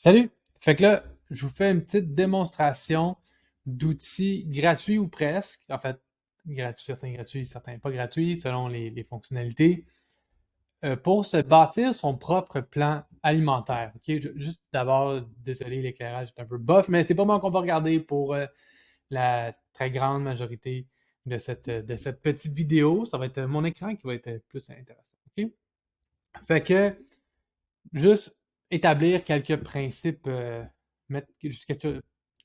Salut! Fait que là, je vous fais une petite démonstration d'outils gratuits ou presque. En fait, gratuits, certains pas gratuits, selon les fonctionnalités, pour se bâtir son propre plan alimentaire. OK? Juste d'abord, désolé, l'éclairage est un peu bof, mais c'est pas moi qu'on va regarder pour la très grande majorité de cette petite vidéo. Ça va être mon écran qui va être plus intéressant. OK? Fait que juste établir quelques principes,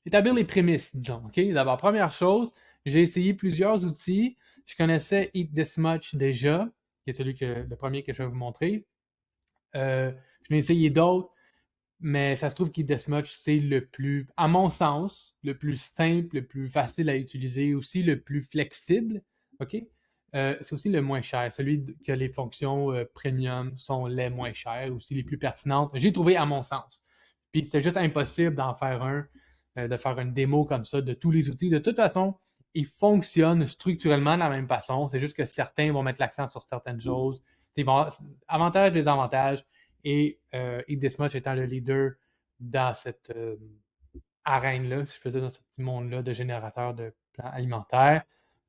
établir les prémices, disons. OK? D'abord, première chose, j'ai essayé plusieurs outils. Je connaissais Eat This Much déjà, qui est le premier que je vais vous montrer. Je n'ai essayé d'autres, mais ça se trouve qu'Eat This Much, c'est le plus, à mon sens, le plus simple, le plus facile à utiliser, aussi le plus flexible. OK? C'est aussi le moins cher, que les fonctions premium sont les moins chères, aussi les plus pertinentes. J'ai trouvé à mon sens. Puis c'était juste impossible d'en faire de faire une démo comme ça de tous les outils. De toute façon, ils fonctionnent structurellement de la même façon. C'est juste que certains vont mettre l'accent sur certaines choses. Avantages, désavantages. Et Eat This Much étant le leader dans cette arène-là, si je peux dire, dans ce petit monde-là de générateurs de plans alimentaires.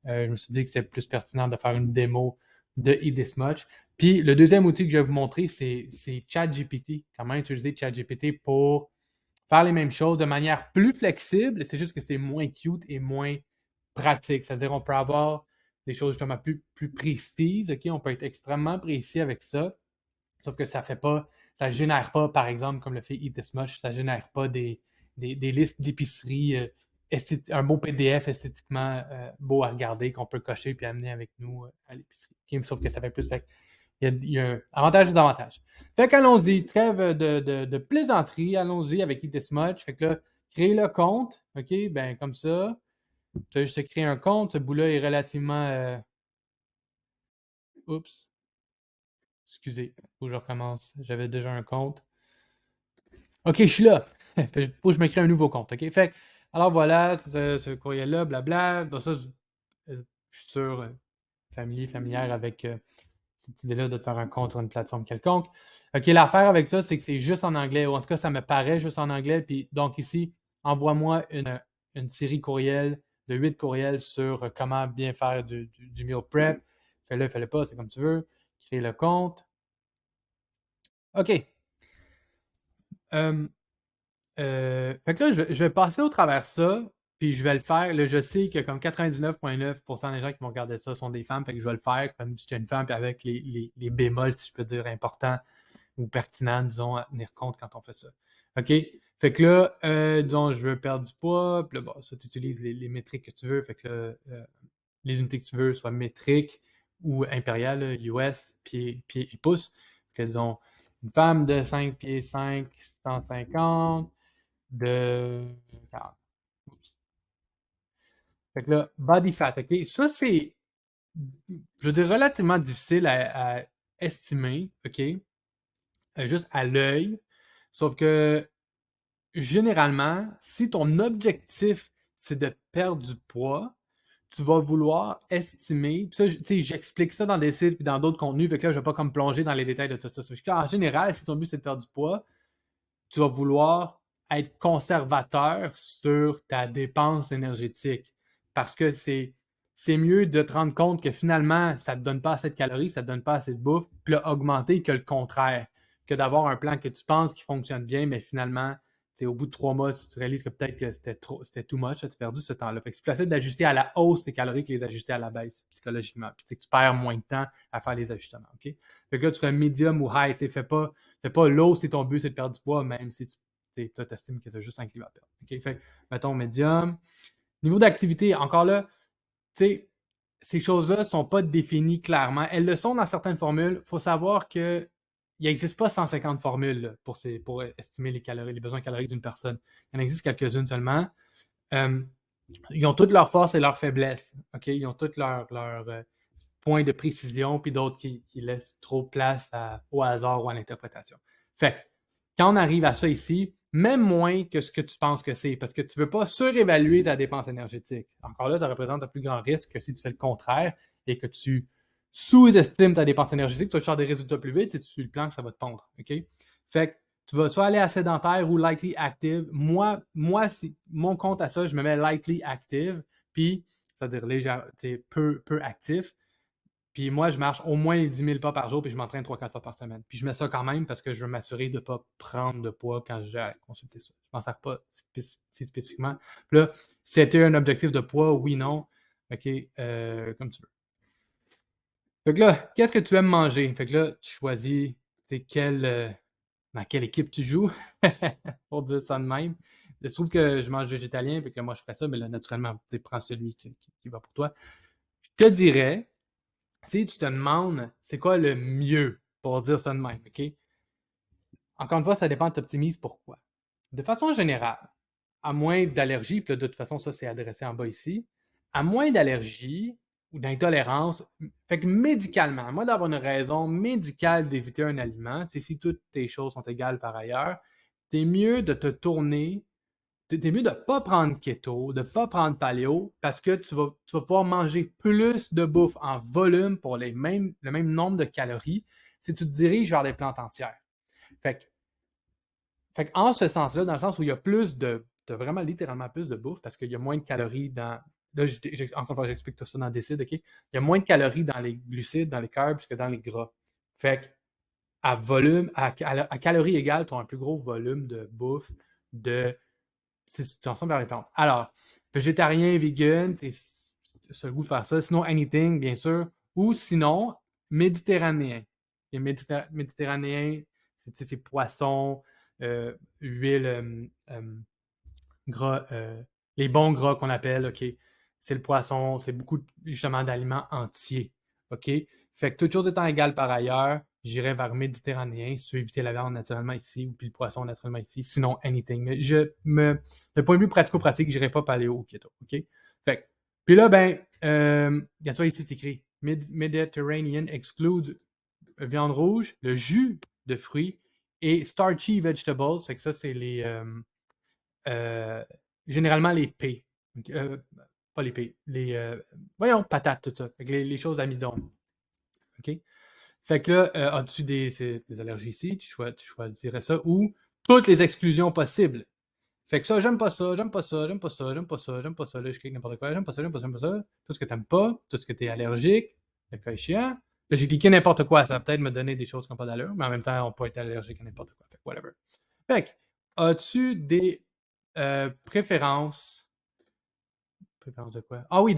Je me suis dit que c'est plus pertinent de faire une démo de Eat This Much. Puis le deuxième outil que je vais vous montrer, c'est ChatGPT. Comment utiliser ChatGPT pour faire les mêmes choses de manière plus flexible. C'est juste que c'est moins cute et moins pratique. C'est-à-dire, on peut avoir des choses justement plus précises. OK? On peut être extrêmement précis avec ça. Sauf que ça génère pas, par exemple, comme le fait Eat This Much, ça génère pas des listes d'épicerie, un beau PDF esthétiquement beau à regarder qu'on peut cocher puis amener avec nous à l'épicerie. Okay? Sauf que ça fait plus. Il y a un avantage et d'avantage. Fait qu'allons-y, trêve de plaisanterie, allons-y avec Eat This Much. Fait que là, créer le compte, OK, ben comme ça. Tu as juste créer un compte, ce bout-là est relativement. Oups, excusez, faut que je recommence. J'avais déjà un compte. OK, je suis là. Faut que je me crée un nouveau compte. OK? Fait alors voilà, ce courriel-là, blabla. Dans ça, je suis sûr, familière avec cette idée-là de te faire un compte sur une plateforme quelconque. OK, l'affaire avec ça, c'est que c'est juste en anglais, ou en tout cas, ça me paraît juste en anglais. Puis donc ici, envoie-moi une série courriel de 8 courriels sur comment bien faire du meal prep. Fais-le, fais-le pas, c'est comme tu veux. Crée le compte. OK. Euh, fait que là, je vais passer au travers ça, puis je vais le faire. Là, je sais que comme 99,9% des gens qui vont regarder ça sont des femmes, fait que je vais le faire comme si j'étais une femme, puis avec les bémols, si je peux dire, importants ou pertinents, disons, à tenir compte quand on fait ça. OK? Fait que là, disons, je veux perdre du poids, puis là, bon, ça, tu utilises les métriques que tu veux, fait que là, les unités que tu veux, soit métriques ou impériales, là, US, pieds et pouces. Fait que, disons, une femme de 5 pieds 5, 150 de 40. Oups. Fait que là, body fat, OK? Ça, c'est, je veux dire, relativement difficile à estimer, OK? Juste à l'œil. Sauf que, généralement, si ton objectif, c'est de perdre du poids, tu vas vouloir estimer, puis ça, tu sais, j'explique ça dans des sites et dans d'autres contenus, fait que là, je vais pas comme plonger dans les détails de tout ça. En général, si ton but, c'est de perdre du poids, tu vas vouloir être conservateur sur ta dépense énergétique parce que c'est mieux de te rendre compte que finalement, ça ne te donne pas assez de calories, ça ne te donne pas assez de bouffe, puis là, augmenter que le contraire, que d'avoir un plan que tu penses qui fonctionne bien, mais finalement, au bout de 3 mois, si tu réalises que peut-être que c'était too much, tu as perdu ce temps-là. Fait que c'est plus facile d'ajuster à la hausse tes calories que les ajuster à la baisse psychologiquement. Puis c'est que tu perds moins de temps à faire les ajustements. OK? Fait que là, tu fais medium ou high, fais pas low si ton but c'est de perdre du poids, même si tu estimes que tu as juste 5 livres à perdre. OK? Fait mettons médium. Niveau d'activité, encore là, tu sais, ces choses-là ne sont pas définies clairement. Elles le sont dans certaines formules. Il faut savoir qu'il n'existe pas 150 formules là, pour estimer les besoins caloriques d'une personne. Il en existe quelques-unes seulement. Euh, ils ont toutes leurs forces et leurs faiblesses. OK? Ils ont toutes leurs points de précision, puis d'autres qui laissent trop de place au hasard ou à l'interprétation. Fait que, quand on arrive à ça ici, même moins que ce que tu penses que c'est, parce que tu ne veux pas surévaluer ta dépense énergétique. Encore là, ça représente un plus grand risque que si tu fais le contraire et que tu sous-estimes ta dépense énergétique, tu vas chercher des résultats plus vite, si tu suis le plan, ça va te pondre. OK? Fait que tu vas soit aller à sédentaire ou lightly active. Moi mon compte à ça, je me mets lightly active, puis, c'est-à-dire peu actif. Puis moi, je marche au moins 10 000 pas par jour, puis je m'entraîne 3-4 fois par semaine. Puis je mets ça quand même parce que je veux m'assurer de ne pas prendre de poids quand j'ai consulté ça. Je m'en sers pas si spécifiquement. Puis là, si c'était un objectif de poids, oui, non. OK, comme tu veux. Fait que là, qu'est-ce que tu aimes manger? Fait que là, tu choisis dans quelle équipe tu joues, pour dire ça de même. Je trouve que je mange végétalien, fait que là, moi, je ferais ça, mais là, naturellement, tu prends celui qui va pour toi. Je te dirais, si tu te demandes c'est quoi le mieux pour dire ça de même, OK? Encore une fois, ça dépend, tu optimises pourquoi. De façon générale, à moins d'allergie, puis là, de toute façon, ça, c'est adressé en bas ici, à moins d'allergie ou d'intolérance, fait que médicalement, à moins d'avoir une raison médicale d'éviter un aliment, c'est si toutes tes choses sont égales par ailleurs, t'es mieux de te tourner, t'es mieux de ne pas prendre keto, de ne pas prendre paléo, parce que tu vas pouvoir manger plus de bouffe en volume pour le même nombre de calories si tu te diriges vers des plantes entières. Fait en ce sens-là, dans le sens où il y a plus vraiment littéralement plus de bouffe, parce qu'il y a moins de calories dans. Là, encore une fois, j'explique tout ça dans Décide, OK? Il y a moins de calories dans les glucides, dans les carbs que dans les gras. Fait à volume, à calories égales, tu as un plus gros volume de bouffe de si tu ensemble vers les plantes. Alors, végétarien, vegan, c'est le goût de faire ça. Sinon, anything, bien sûr. Ou sinon, méditerranéen. Et méditerranéen, c'est poissons, huile, gras, les bons gras qu'on appelle, OK? C'est le poisson, c'est beaucoup justement d'aliments entiers, OK? Fait que toutes choses étant égales par ailleurs, j'irais vers méditerranéen si tu veux éviter la viande naturellement ici ou puis le poisson naturellement ici, sinon anything. Mais le point de vue pratico-pratique, j'irais pas paléo ou keto, OK? Fait que, puis là, ben, il y a ça ici, c'est écrit Mediterranean excludes viande rouge, le jus de fruits et starchy vegetables. Fait que ça, c'est généralement les P. Pas les P. Voyons, patates, tout ça. Fait que les choses amidon. OK? Fait que là, as-tu des allergies ici? Tu choisirais ça. Ou toutes les exclusions possibles. Fait que ça, j'aime pas ça, j'aime pas ça, j'aime pas ça, j'aime pas ça, j'aime pas ça. Là, je clique n'importe quoi. J'aime pas ça, j'aime pas ça, j'aime pas ça. Tout ce que t'aimes pas, tout ce que t'es allergique. Fait que chiant. Là, j'ai cliqué n'importe quoi. Ça va peut-être me donner des choses qui n'ont pas d'allure, mais en même temps, on peut être allergique à n'importe quoi. Fait que whatever. Fait que, as-tu des préférences? Préférence de quoi? Ah oui,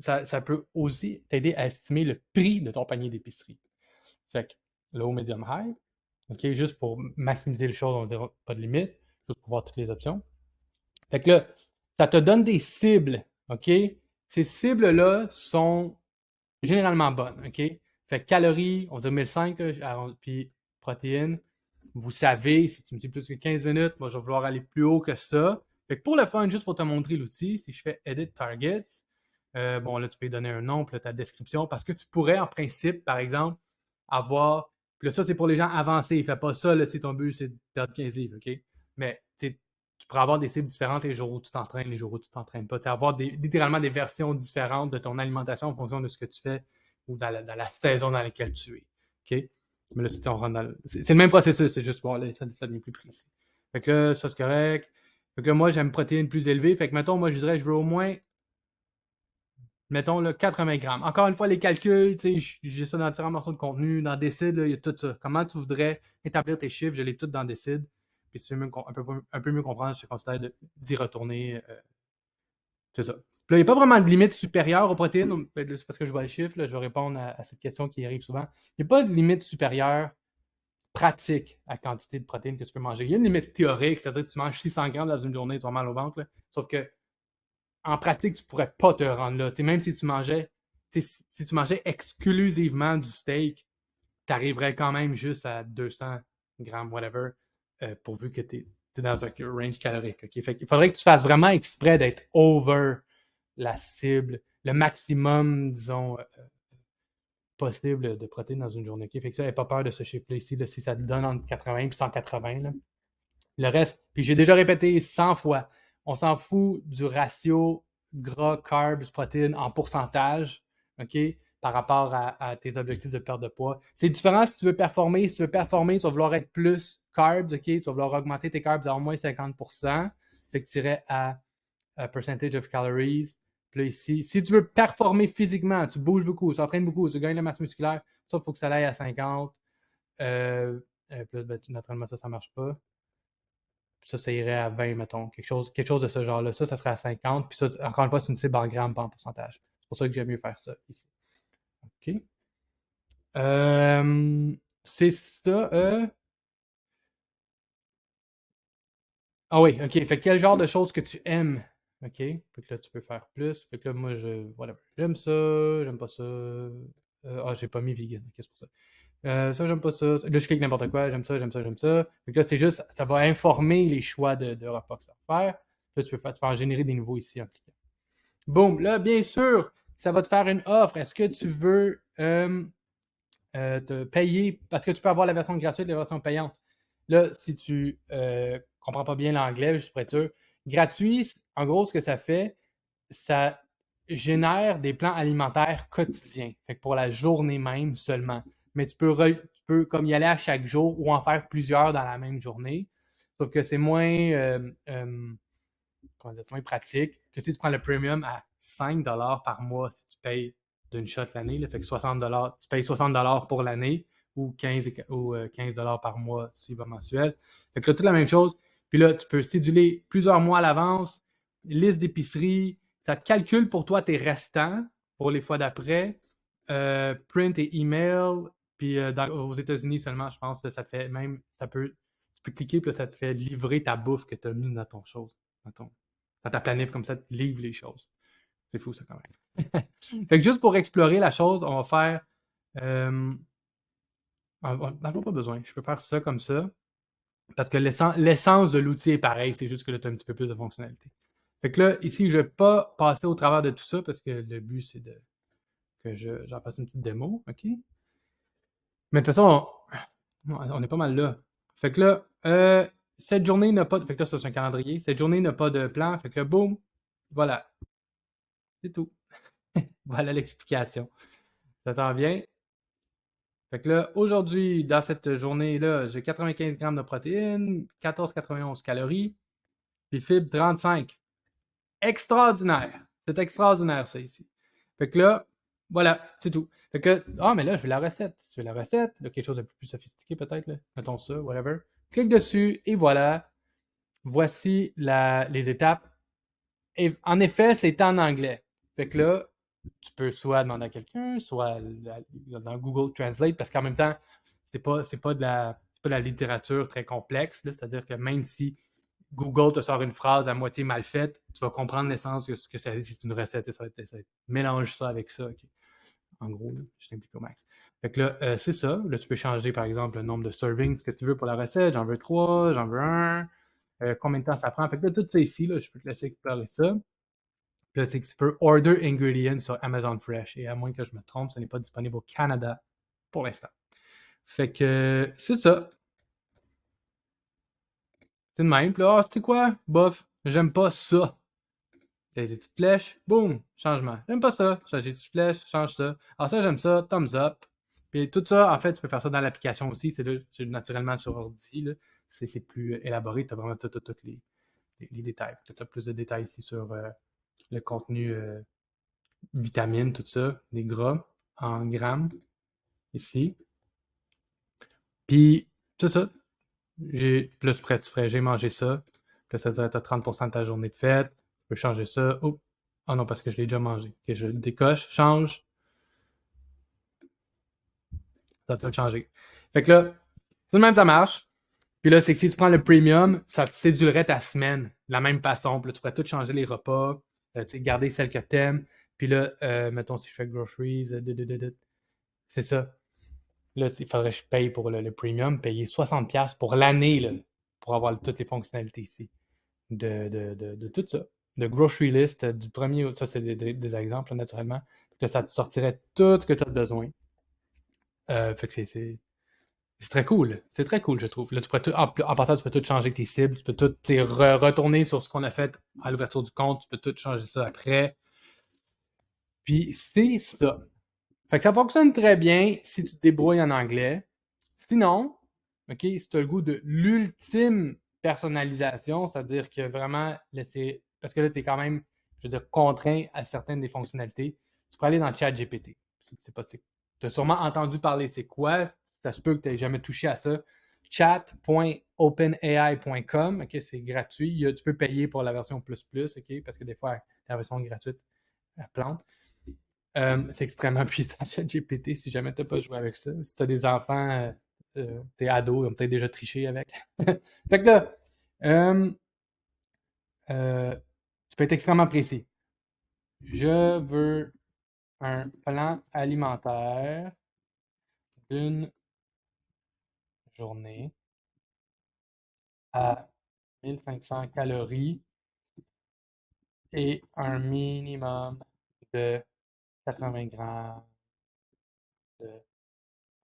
ça peut aussi t'aider à estimer le prix de ton panier d'épicerie. Fait que low, medium, high. OK, juste pour maximiser les choses, on va dire pas de limite, juste pour voir toutes les options. Fait que là, ça te donne des cibles. OK? Ces cibles-là sont généralement bonnes. OK? Fait que calories, on dit 1005, puis protéines. Vous savez, si tu me dis plus que 15 minutes, moi, je vais vouloir aller plus haut que ça. Fait que pour le fun, juste pour te montrer l'outil, si je fais Edit Targets, bon, là, tu peux lui donner un nom, puis là, ta description, parce que tu pourrais, en principe, par exemple, avoir. Puis là, ça, c'est pour les gens avancés. Fais pas ça, là, si ton but, c'est de perdre 15 livres, OK? Mais, tu pourrais avoir des cibles différentes les jours où tu t'entraînes, les jours où tu t'entraînes pas. Avoir littéralement des versions différentes de ton alimentation en fonction de ce que tu fais ou dans la saison dans laquelle tu es. OK? Mais là, on rentre dans c'est le même processus, c'est juste, bon, là, ça devient plus précis. Fait que là, ça, c'est correct. Fait que là, moi, j'aime protéines plus élevées. Fait que, mettons, moi, je dirais, je veux au moins, mettons, là, 80 grammes. Encore une fois, les calculs, tu sais, j'ai ça dans différents morceaux de contenu, dans Décide, là, il y a tout ça. Comment tu voudrais établir tes chiffres, je l'ai tout dans Décide. Puis si tu veux un peu mieux comprendre, je te conseille d'y retourner. C'est ça. Puis là, il n'y a pas vraiment de limite supérieure aux protéines. C'est parce que je vois le chiffre, là, je vais répondre à cette question qui arrive souvent. Il n'y a pas de limite supérieure pratique à la quantité de protéines que tu peux manger. Il y a une limite théorique, c'est-à-dire que si tu manges 600 grammes dans une journée, tu vas mal au ventre. Là. Sauf que en pratique, tu ne pourrais pas te rendre là. Même si tu mangeais exclusivement du steak, tu arriverais quand même juste à 200 grammes, whatever, pourvu que tu es dans un range calorique. Okay? Fait qu'il faudrait que tu fasses vraiment exprès d'être over la cible, le maximum, disons, possible de protéines dans une journée. Okay? Fait que ça, n'aie pas peur de ce chiffre-là ici, là, si ça te donne entre 80 et 180. Là. Le reste, puis j'ai déjà répété 100 fois, on s'en fout du ratio gras, carbs, protéines en pourcentage. OK? par rapport à tes objectifs de perte de poids. C'est différent si tu veux performer. Si tu veux performer, tu vas vouloir être plus carbs, OK? Tu vas vouloir augmenter tes carbs à au moins 50%. Fait que tu irais à percentage of calories. Puis là, ici, si tu veux performer physiquement, tu bouges beaucoup, tu entraînes beaucoup, tu gagnes la masse musculaire, ça, il faut que ça aille à 50. Puis là, ben, naturellement, ça ne marche pas. Ça irait à 20, mettons. Quelque chose de ce genre-là. Ça serait à 50. Puis ça, encore une fois, c'est une cible en grammes, pas en pourcentage. C'est pour ça que j'aime mieux faire ça ici. OK. C'est ça. Ah oui, OK. Fait que quel genre de choses que tu aimes? OK. Fait que là, tu peux faire plus. Fait que là, moi, whatever. J'aime ça, j'aime pas ça. J'ai pas mis vegan. OK, c'est pour ça. Ça, j'aime pas ça. Là, je clique n'importe quoi. J'aime ça, j'aime ça, j'aime ça. Fait que là, c'est juste, ça va informer les choix de repas que ça va faire. Là, tu peux en générer des nouveaux ici en cliquant. Boum. Là, bien sûr, ça va te faire une offre. Est-ce que tu veux te payer? Parce que tu peux avoir la version gratuite et la version payante. Là, si tu comprends pas bien l'anglais, juste pour être sûr, gratuit, en gros, ce que ça fait, ça génère des plans alimentaires quotidiens. Fait que pour la journée même seulement. Mais tu peux comme y aller à chaque jour ou en faire plusieurs dans la même journée. Sauf que c'est moins, moins pratique que si tu prends le premium à 5$ par mois si tu payes d'une shot l'année. Fait que 60$, tu payes 60$ pour l'année ou 15$ par mois si va mensuel. Fait que là, toute la même chose. Puis là, tu peux céduler plusieurs mois à l'avance, liste d'épicerie, ça te calcule pour toi tes restants pour les fois d'après, print et email. Puis aux États-Unis seulement, je pense que ça te fait même, tu peux cliquer, puis là, ça te fait livrer ta bouffe que tu as mis dans ton chose, dans ta planète, comme ça, te livre les choses. C'est fou, ça, quand même. Fait que juste pour explorer la chose, on va faire. On n'a pas besoin. Je peux faire ça comme ça. Parce que l'essence de l'outil est pareil, c'est juste que là, tu as un petit peu plus de fonctionnalité. Fait que là, ici, je ne vais pas passer au travers de tout ça parce que le but, c'est que j'en fasse une petite démo. OK? Mais de toute façon, on est pas mal là. Fait que là, cette journée n'a pas de. Fait que là, ça, c'est un calendrier. Cette journée n'a pas de plan. Fait que là, boum, voilà. C'est tout. Voilà l'explication. Ça s'en vient. Fait que là, aujourd'hui, dans cette journée-là, j'ai 95 grammes de protéines, 14,91 calories, puis fibre 35. Extraordinaire! C'est extraordinaire, ça, ici. Fait que là, voilà, c'est tout. Fait que, mais là, je veux la recette. Si tu veux la recette, là, quelque chose de plus sophistiqué, peut-être, là. Mettons ça, whatever. Clique dessus, et voilà. Voici les étapes. Et en effet, c'est en anglais. Fait que là, tu peux soit demander à quelqu'un, soit dans Google Translate, parce qu'en même temps, c'est pas de la littérature très complexe. C'est-à-dire que même si Google te sort une phrase à moitié mal faite, tu vas comprendre l'essence de ce que ça dit. C'est une recette. Ça mélange ça avec ça. Okay. En gros, là, je t'implique au max. Fait que là, c'est ça. Là, tu peux changer, par exemple, le nombre de servings que tu veux pour la recette. J'en veux 3, j'en veux 1. Combien de temps ça prend? Fait que là, tout ça ici, là, je peux te laisser explorer ça. Puis là, c'est que tu peux order ingredients sur Amazon Fresh. Et à moins que je me trompe, ce n'est pas disponible au Canada pour l'instant. Fait que c'est ça. C'est de même. Puis là, tu sais quoi? Bof, j'aime pas ça. T'as des petites flèches, boum, changement. J'aime pas ça. J'ai des petites flèches, change ça. Alors ça, j'aime ça, thumbs up. Puis tout ça, en fait, tu peux faire ça dans l'application aussi. C'est naturellement sur ordi. C'est plus élaboré. Tu as vraiment tous les détails. Tu as plus de détails ici sur le contenu vitamines, tout ça, des gras en grammes ici. Puis, c'est ça. Puis là, tu ferais, j'ai mangé ça. Puis là, ça dirait que tu as 30% de ta journée de fête. Tu peux changer ça. Oh, ah non, parce que je l'ai déjà mangé. Ok, je le décoche, change. Ça va tout changer. Fait que là, c'est le même, ça marche. Puis là, c'est que si tu prends le premium, ça te séduirait ta semaine de la même façon. Puis là, tu pourrais tout changer les repas, garder celles que tu aimes. Puis là, mettons, si je fais groceries, c'est ça. Là, il faudrait que je paye pour le premium, payer 60$ pour l'année, là, pour avoir toutes les fonctionnalités ici. De tout ça. Le grocery list du premier, ça c'est des exemples, naturellement. Là, ça te sortirait tout ce que tu as besoin. Fait que c'est très cool. C'est très cool, je trouve. Là, tu pourrais en passant, tu peux tout changer tes cibles. Tu peux tout retourner sur ce qu'on a fait à l'ouverture du compte. Tu peux tout changer ça après. Puis c'est ça. Fait que ça fonctionne très bien si tu te débrouilles en anglais. Sinon, OK, si tu as le goût de l'ultime personnalisation, c'est-à-dire que vraiment laisser. Parce que là, tu es quand même, je veux dire, contraint à certaines des fonctionnalités. Tu peux aller dans ChatGPT. Tu as sûrement entendu parler, c'est quoi? Ça se peut que tu n'aies jamais touché à ça. Chat.openai.com, OK, c'est gratuit. Tu peux payer pour la version plus plus, OK, parce que des fois, la version gratuite, elle plante. C'est extrêmement puissant, ChatGPT, si jamais tu n'as pas joué avec ça. Si tu as des enfants, t'es ado, ils ont peut-être déjà triché avec. Fait que là, euh, euh, tu peux être extrêmement précis. Je veux un plan alimentaire d'une journée à 1500 calories et un minimum de 80 grammes de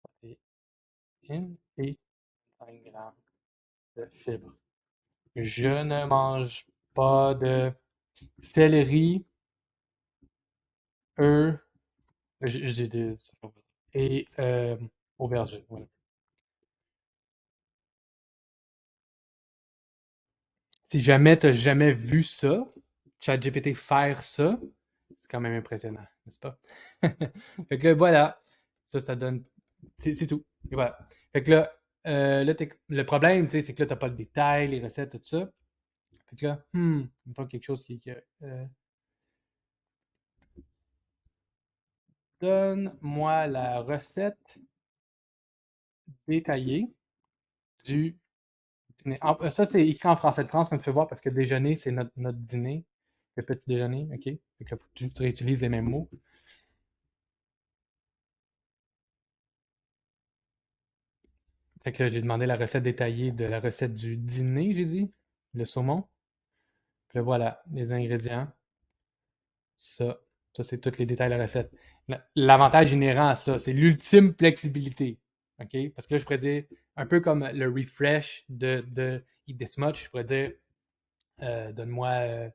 protéines et 5 grammes de fibres. Je ne mange pas de céleri, œufs, j'ai des et aubergines. Voilà. Si jamais tu n'as jamais vu ça, ChatGPT faire ça, c'est quand même impressionnant, n'est-ce pas? Fait que voilà, ça donne. C'est tout. Et voilà. Fait que là le problème, c'est que là, tu n'as pas le détail, les recettes, tout ça. Fait que là, mettons quelque chose qui. Donne-moi la recette détaillée du dîner. Ça, c'est écrit en français de France, comme tu peux voir, parce que déjeuner, c'est notre dîner. Le petit déjeuner, OK? Fait que là, faut que tu réutilises les mêmes mots. Fait que là, j'ai demandé la recette détaillée de la recette du dîner, j'ai dit. Le saumon. Puis là, voilà, les ingrédients. Ça. Ça, c'est tous les détails de la recette. L'avantage inhérent à ça, c'est l'ultime flexibilité. OK? Parce que là, je pourrais dire, un peu comme le refresh de Eat This Much, je pourrais dire, donne-moi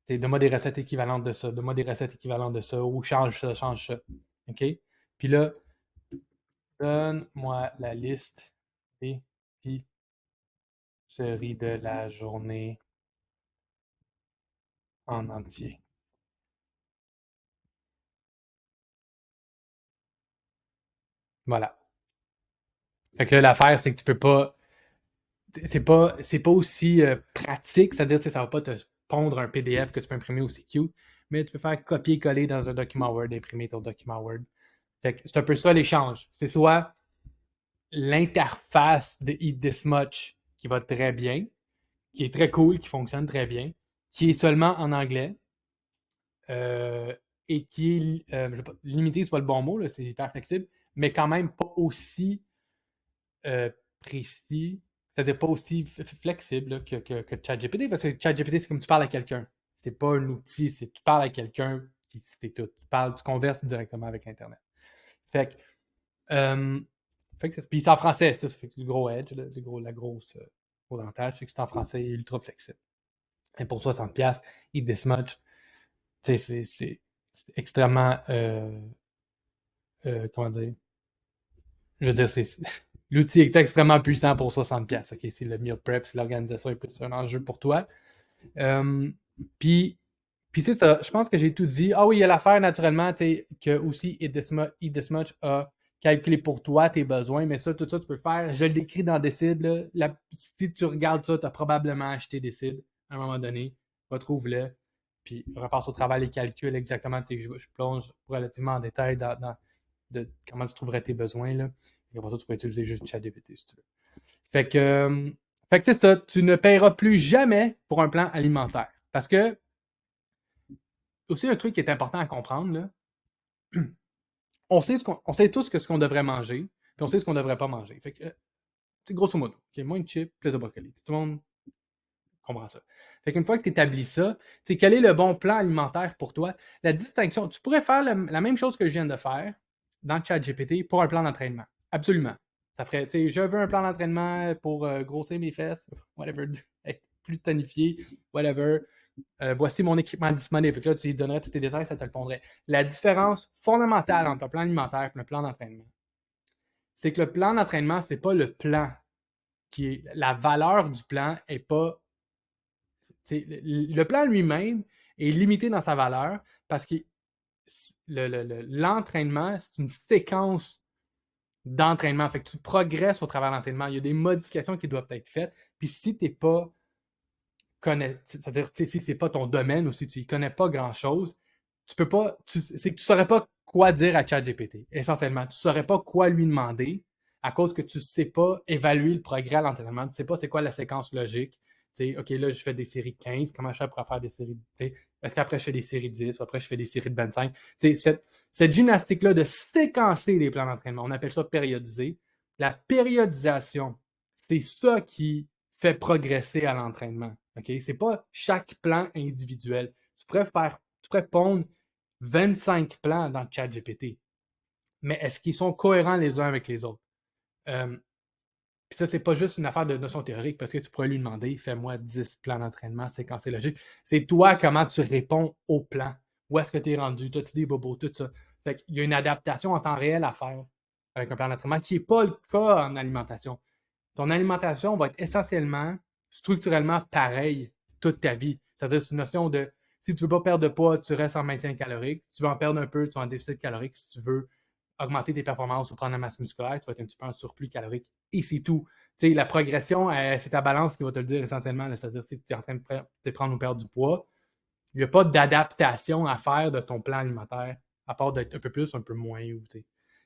donne-moi des recettes équivalentes de ça, donne-moi des recettes équivalentes de ça, ou change ça, change ça. OK? Puis là, donne-moi la liste des épiceries de la journée en entier. Voilà. Fait que là, l'affaire, c'est que tu peux pas. C'est pas aussi pratique, c'est-à-dire que ça va pas te pondre un PDF que tu peux imprimer aussi cute, mais tu peux faire copier-coller dans un document Word, imprimer ton document Word. Fait que c'est un peu ça l'échange. C'est soit l'interface de Eat This Much qui va très bien, qui est très cool, qui fonctionne très bien, qui est seulement en anglais euh, et qui est, je sais pas, limité, c'est pas le bon mot, là, c'est hyper flexible, mais quand même pas aussi euh, précis, c'est-à-dire pas aussi flexible là, que ChatGPT, parce que ChatGPT, c'est comme tu parles à quelqu'un. C'est pas un outil, c'est tu parles à quelqu'un, puis c'est tout. Tu converses directement avec Internet. Fait que, euh, puis c'est en français, ça fait que le gros edge, là, la grosse gros avantage, c'est que c'est en français et ultra flexible. Et pour 60$, Eat This Much, c'est extrêmement, comment dire, je veux dire, l'outil est extrêmement puissant pour 60$. OK, c'est le meal prep, c'est l'organisation est plus un enjeu pour toi. Euh, puis, puis c'est ça, je pense que j'ai tout dit. Ah oui, il y a l'affaire naturellement, tu sais, que aussi Eat This Much a calculé pour toi tes besoins, mais ça, tout ça, tu peux faire. Je le décris dans Décide. Là. Si tu regardes ça, tu as probablement acheté Décide à un moment donné. Retrouve-le. Puis repasse au travail les calculs exactement. Je plonge relativement en détail dans de comment tu trouverais tes besoins. Là. Et après ça, tu peux utiliser juste ChatGPT si tu veux. Fait que, c'est ça, tu ne paieras plus jamais pour un plan alimentaire. Parce que, aussi un truc qui est important à comprendre, là, on sait tous ce qu'on devrait manger, puis on sait ce qu'on ne devrait pas manger. Fait que, grosso modo, moins de chips, plus de brocoli. Tout le monde comprend ça. Fait qu'une fois que tu établis ça, quel est le bon plan alimentaire pour toi? La distinction, tu pourrais faire la même chose que je viens de faire dans ChatGPT pour un plan d'entraînement. Absolument. Ça ferait, je veux un plan d'entraînement pour grossir mes fesses, whatever, être plus tonifié, whatever. Voici mon équipement disponible. Là, tu lui donnerais tous tes détails, ça te répondrait. La différence fondamentale entre un plan alimentaire et un plan d'entraînement, c'est que le plan d'entraînement, c'est pas le plan qui est. La valeur du plan est pas. Le plan lui-même est limité dans sa valeur parce que l'entraînement, c'est une séquence d'entraînement. Fait que tu progresses au travers de l'entraînement. Il y a des modifications qui doivent être faites. Puis si tu n'es pas c'est-à-dire si c'est pas ton domaine ou si tu y connais pas grand-chose, tu peux pas. C'est que tu saurais pas quoi dire à ChatGPT, essentiellement. Tu saurais pas quoi lui demander à cause que tu sais pas évaluer le progrès à l'entraînement. Tu sais pas c'est quoi la séquence logique. T'sais, OK, là, je fais des séries de 15. Comment je fais pour faire des séries de. Est-ce qu'après, je fais des séries de 10 ou après, je fais des séries de 25? Cette gymnastique-là de séquencer les plans d'entraînement, on appelle ça périodiser. La périodisation, c'est ça qui fait progresser à l'entraînement. OK? C'est pas chaque plan individuel. Tu pourrais pondre 25 plans dans le chat GPT. Mais est-ce qu'ils sont cohérents les uns avec les autres? Euh, Puis ça, c'est pas juste une affaire de notion théorique parce que tu pourrais lui demander fais-moi 10 plans d'entraînement séquencés logiques. C'est toi comment tu réponds au plan. Où est-ce que tu es rendu? T'as-tu des bobos? Tout ça. Fait qu'il y a une adaptation en temps réel à faire avec un plan d'entraînement qui n'est pas le cas en alimentation. Ton alimentation va être essentiellement, structurellement pareille toute ta vie. C'est-à-dire, c'est une notion de si tu ne veux pas perdre de poids, tu restes en maintien calorique. Si tu veux en perdre un peu, tu vas en déficit calorique. Si tu veux augmenter tes performances ou prendre la masse musculaire, tu vas être un petit peu en surplus calorique. Et c'est tout. Tu sais, la progression, c'est ta balance qui va te le dire essentiellement. C'est-à-dire, si tu es en train de prendre ou perdre du poids, il n'y a pas d'adaptation à faire de ton plan alimentaire, à part d'être un peu plus, un peu moins.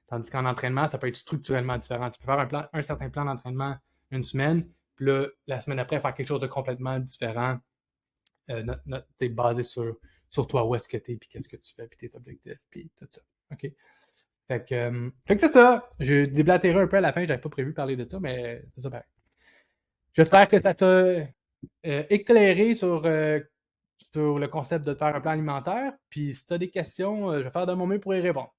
Tandis qu'en entraînement, ça peut être structurellement différent. Tu peux faire un certain plan d'entraînement une semaine, puis là, la semaine après, faire quelque chose de complètement différent. Tu es basé sur toi, où est-ce que tu es, puis qu'est-ce que tu fais, puis tes objectifs, puis tout ça. OK? Fait que c'est ça. J'ai déblatéré un peu à la fin, j'avais pas prévu de parler de ça, mais c'est ça pareil. J'espère que ça t'a éclairé sur le concept de faire un plan alimentaire. Puis si tu as des questions, je vais faire de mon mieux pour y répondre.